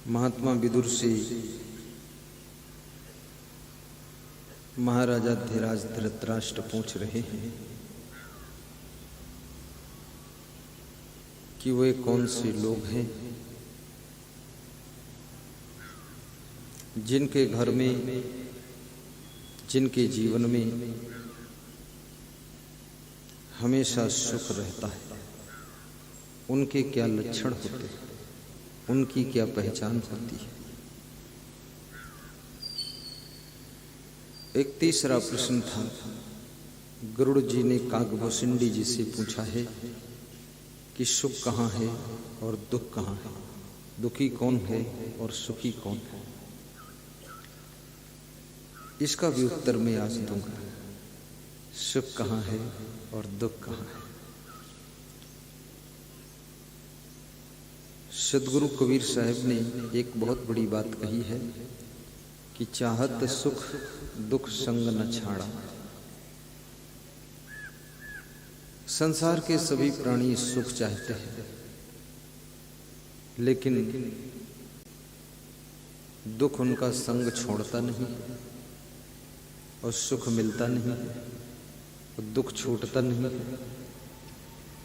महात्मा विदुर से महाराजा धीराज धृतराष्ट्र पूछ रहे हैं कि वे कौन से लोग हैं जिनके घर में, जिनके जीवन में हमेशा सुख रहता है। उनके क्या लक्षण होते हैं, उनकी क्या पहचान होती है। एक तीसरा प्रश्न था, गरुड़ जी ने कागभूषुंडी जी से पूछा है कि सुख कहाँ है और दुख कहाँ है, दुखी कौन है और सुखी कौन है। इसका भी उत्तर मैं आज दूंगा। सुख कहाँ है और दुख कहाँ है। सदगुरु कबीर साहब ने एक बहुत बड़ी बात कही है कि चाहत सुख दुख संग न छाड़ा। संसार के सभी प्राणी सुख चाहते हैं, लेकिन दुख उनका संग छोड़ता नहीं और सुख मिलता नहीं और दुख छूटता नहीं।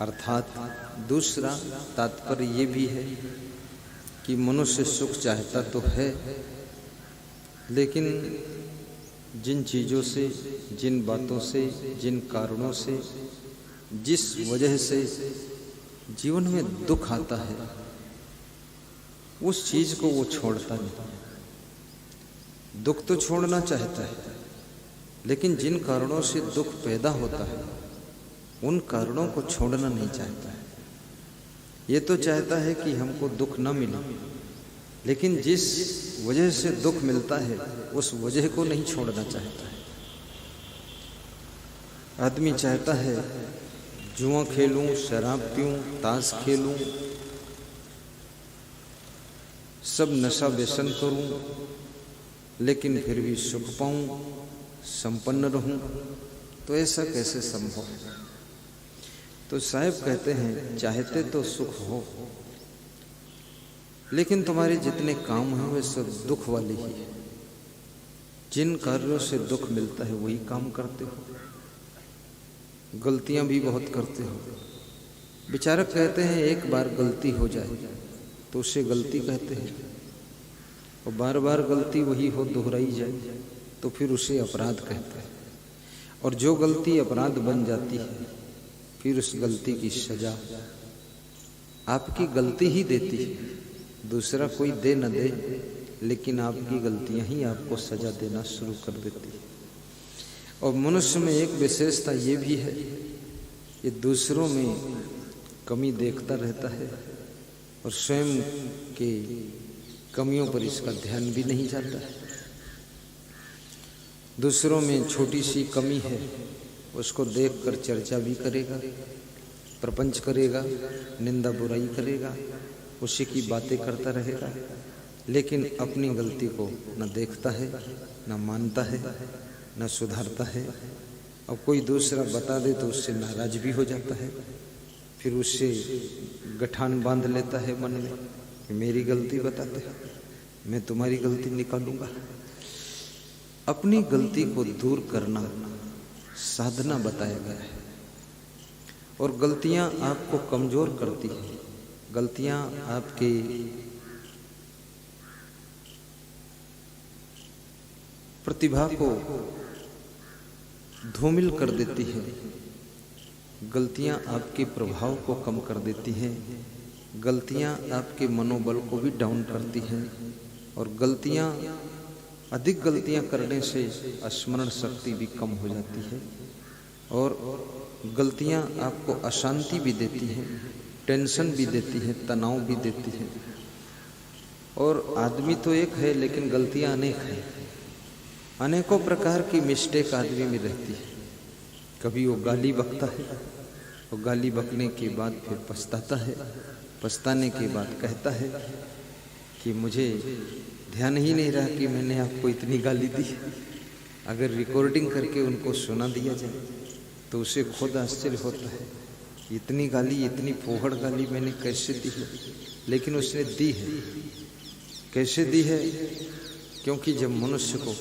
अर्थात दूसरा तात्पर्य ये भी है कि मनुष्य सुख चाहता तो है, लेकिन जिन चीज़ों से, जिन बातों से, जिन कारणों से, जिस वजह से जीवन में दुख आता है, उस चीज को वो छोड़ता नहीं। दुख तो छोड़ना चाहता है, लेकिन जिन कारणों से दुख पैदा होता है उन कारणों को छोड़ना नहीं चाहता है। ये तो चाहता है कि हमको दुख न मिले, लेकिन जिस वजह से दुख मिलता है उस वजह को नहीं छोड़ना चाहता है। आदमी चाहता है जुआ खेलूं, शराब पीऊं, ताश खेलूं, सब नशा व्यसन करूं, लेकिन फिर भी सुख पाऊं, संपन्न रहूं। तो ऐसा कैसे संभव है। तो साहब कहते हैं चाहते तो सुख हो, लेकिन तुम्हारे जितने काम हैं वे सब दुख वाले ही है। जिन कार्यों से दुख मिलता है वही काम करते हो, गलतियां भी बहुत करते हो। विचारक कहते हैं एक बार गलती हो जाए तो उसे गलती कहते हैं, और बार बार गलती वही हो दोहराई जाए तो फिर उसे अपराध कहते हैं। और जो गलती अपराध बन जाती है फिर उस गलती की सजा आपकी गलती ही देती है, दूसरा कोई दे न दे, लेकिन आपकी गलतियां ही आपको सजा देना शुरू कर देती है। और मनुष्य में एक विशेषता ये भी है, ये दूसरों में कमी देखता रहता है और स्वयं के कमियों पर इसका ध्यान भी नहीं जाता है। दूसरों में छोटी सी कमी है, उसको देखकर चर्चा भी करेगा, प्रपंच करेगा, निंदा बुराई करेगा, उसी की बातें करता रहेगा, लेकिन अपनी गलती को न देखता है, न मानता है, न सुधारता है। और कोई दूसरा बता दे तो उससे नाराज भी हो जाता है, फिर उससे गठान बांध लेता है मन में कि मेरी गलती बताते हैं, मैं तुम्हारी गलती निकालूंगा। अपनी गलती को दूर करना साधना बताया गया है। और गलतियां आपको कमजोर करती हैं, गलतियां आपके प्रतिभा को धूमिल कर देती है, गलतियां आपके प्रभाव को कम कर देती हैं, गलतियां आपके मनोबल को भी डाउन करती हैं। और गलतियां, अधिक गलतियां करने से स्मरण शक्ति भी कम हो जाती है, और गलतियां आपको अशांति भी देती हैं, टेंशन भी देती हैं, तनाव भी देती हैं। और आदमी तो एक है, लेकिन गलतियां अनेक हैं। अनेकों प्रकार की मिस्टेक आदमी में रहती है। कभी वो गाली बकता है, और गाली बकने के बाद फिर पछताता है, पछताने के बाद कहता है कि मुझे ध्यान ही नहीं रहा कि मैंने आपको इतनी गाली दी। अगर रिकॉर्डिंग करके उनको सुना दिया जाए तो उसे खुद आश्चर्य होता है, इतनी गाली, इतनी फोहड़ गाली मैंने कैसे दी है, लेकिन उसने दी है। कैसे दी है? क्योंकि जब मनुष्य को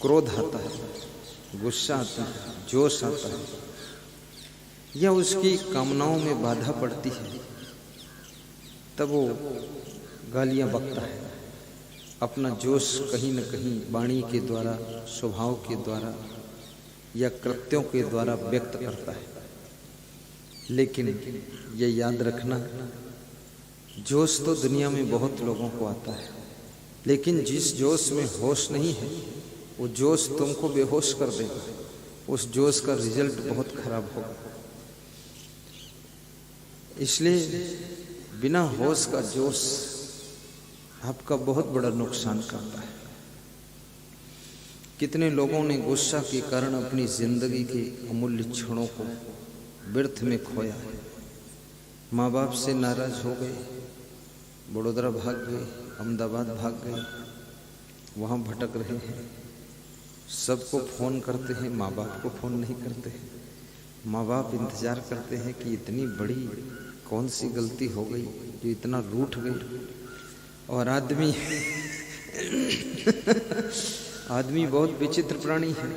क्रोध आता है, गुस्सा आता है, जोश आता है, या उसकी कामनाओं में बाधा पड़ती है, तब वो गालियां बकता है, अपना जोश कहीं न कहीं वाणी के द्वारा, स्वभाव के द्वारा या कृत्यों के द्वारा व्यक्त करता है। लेकिन ये याद रखना, जोश तो दुनिया में बहुत लोगों को आता है, लेकिन जिस जोश में होश नहीं है, वो जोश तुमको बेहोश कर देगा। उस जोश का रिजल्ट बहुत खराब होगा। इसलिए बिना होश का जोश आपका बहुत बड़ा नुकसान करता है। कितने लोगों ने गुस्सा के कारण अपनी जिंदगी के अमूल्य क्षणों को व्यर्थ में खोया है। माँ बाप से नाराज हो गए, बड़ौदा भाग गए, अहमदाबाद भाग गए, वहाँ भटक रहे हैं। सबको फ़ोन करते हैं, माँ बाप को फ़ोन नहीं करते हैं। माँ बाप इंतज़ार करते हैं कि इतनी बड़ी कौन सी गलती हो गई जो इतना रूठ गई। और आदमी बहुत विचित्र प्राणी है।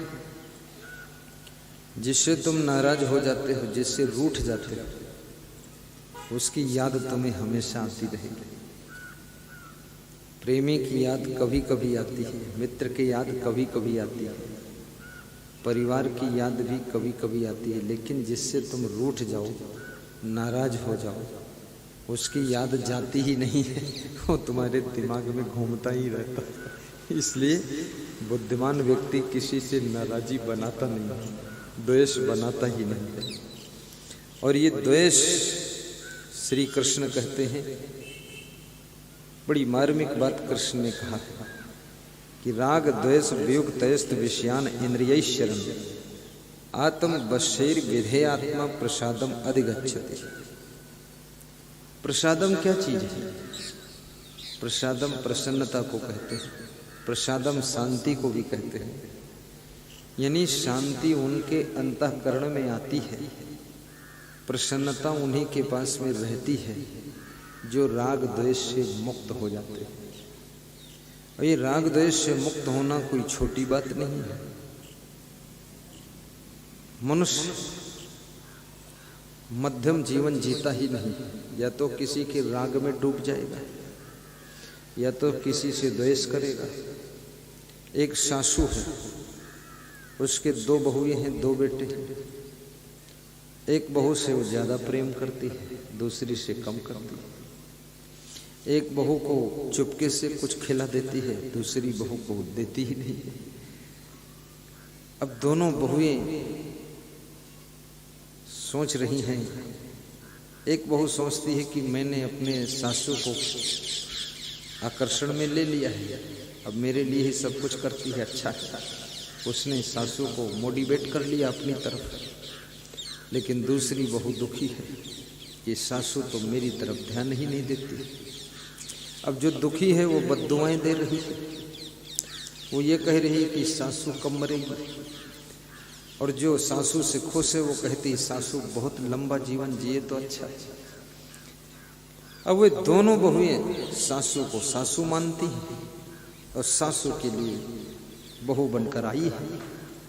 जिससे तुम नाराज हो जाते हो, जिससे रूठ जाते हो, उसकी याद तुम्हें हमेशा आती रहेगी। प्रेमी की याद कभी कभी आती है, मित्र की याद कभी कभी आती है, परिवार की याद भी कभी कभी आती है, लेकिन जिससे तुम रूठ जाओ, नाराज हो जाओ, उसकी याद जाती ही नहीं है, वो तुम्हारे दिमाग में घूमता ही रहता है। इसलिए बुद्धिमान व्यक्ति किसी से नाराजी बनाता नहीं है, द्वेष बनाता ही नहीं है। और ये द्वेष श्री कृष्ण कहते हैं, बड़ी मार्मिक बात कृष्ण ने कहा है कि राग द्वेष वियुक्तयस्त विषयान इंद्रियैश्चरन् आत्म वशैर विधेयात्मा प्रसादम अधिगच्छति। प्रसादम क्या चीज है? प्रसादम प्रसन्नता को कहते हैं, प्रसादम शांति को भी कहते हैं। यानी शांति उनके अंतःकरण में आती है, प्रसन्नता उन्हीं के पास में रहती है जो राग द्वेष से मुक्त हो जाते हैं। और ये राग द्वेष से मुक्त होना कोई छोटी बात नहीं है। मनुष्य मध्यम जीवन जीता ही नहीं, या तो किसी के राग में डूब जाएगा, या तो किसी से द्वेष करेगा। एक सासू है, उसके 2 बहुएं हैं, 2 बेटे हैं। एक बहू से वो ज्यादा प्रेम करती है, दूसरी से कम करती है। एक बहू को चुपके से कुछ खिला देती है, दूसरी बहू को देती ही नहीं है। अब दोनों बहुएं सोच रही हैं, एक बहू सोचती है कि मैंने अपने सासू को आकर्षण में ले लिया है, अब मेरे लिए ही सब कुछ करती है, अच्छा है। उसने सासू को मोटिवेट कर लिया अपनी तरफ। लेकिन दूसरी बहू दुखी है कि सासू तो मेरी तरफ ध्यान ही नहीं देती। अब जो दुखी है वो बद्दुआएं दे रही है, वो ये कह रही है कि सासू कब मरेगी। और जो सासू से खुश है वो कहती सासू बहुत लंबा जीवन जिए तो अच्छा है। अब वे दोनों बहुएं सासू को सासू मानती हैं और सासू के लिए बहू बनकर आई है,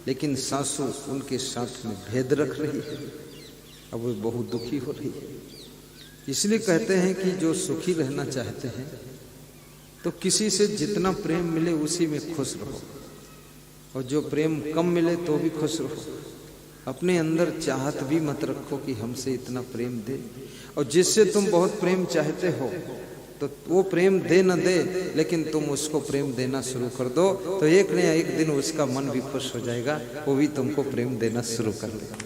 लेकिन सासू उनके साथ में भेद रख रही है। अब वे बहू दुखी हो रही है। इसलिए कहते हैं कि जो सुखी रहना चाहते हैं तो किसी से जितना प्रेम मिले उसी में खुश रहो, और जो प्रेम कम मिले तो भी खुश रहो। अपने अंदर चाहत भी मत रखो कि हमसे इतना प्रेम दे, और जिससे तुम बहुत प्रेम चाहते हो तो वो प्रेम दे न दे, लेकिन तुम उसको प्रेम देना शुरू कर दो, तो एक न एक दिन उसका मन भी खुश हो जाएगा, वो भी तुमको प्रेम देना शुरू कर देगा।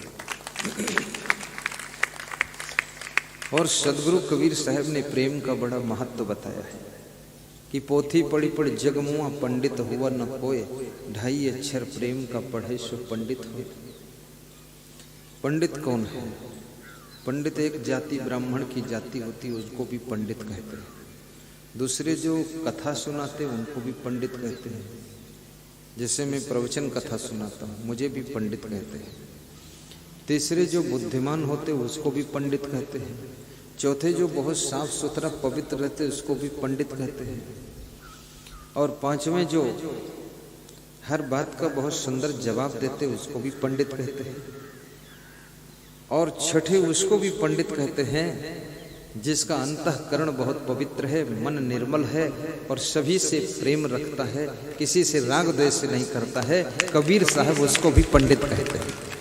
और सदगुरु कबीर साहब ने प्रेम का बड़ा महत्व बताया है कि पोथी पढ़ी पढ़ जग मुआ पंडित हुआ न कोय, 2.5 अक्षर प्रेम का पढ़े सो पंडित हो। पंडित कौन है? पंडित एक जाति ब्राह्मण की जाति होती है, उसको भी पंडित कहते हैं। दूसरे जो कथा सुनाते हैं उनको भी पंडित कहते हैं। जैसे मैं प्रवचन कथा सुनाता हूँ, मुझे भी पंडित कहते हैं। तीसरे जो बुद्धिमान होते उसको भी पंडित कहते हैं। चौथे जो बहुत साफ सुथरा पवित्र रहते उसको भी पंडित कहते हैं। और पांचवें जो हर बात का बहुत सुंदर जवाब देते उसको भी पंडित कहते हैं। और छठे उसको भी पंडित कहते हैं जिसका अंतःकरण बहुत पवित्र है, मन निर्मल है और सभी से प्रेम रखता है, किसी से राग द्वेष नहीं करता है। कबीर साहब उसको भी पंडित कहते हैं।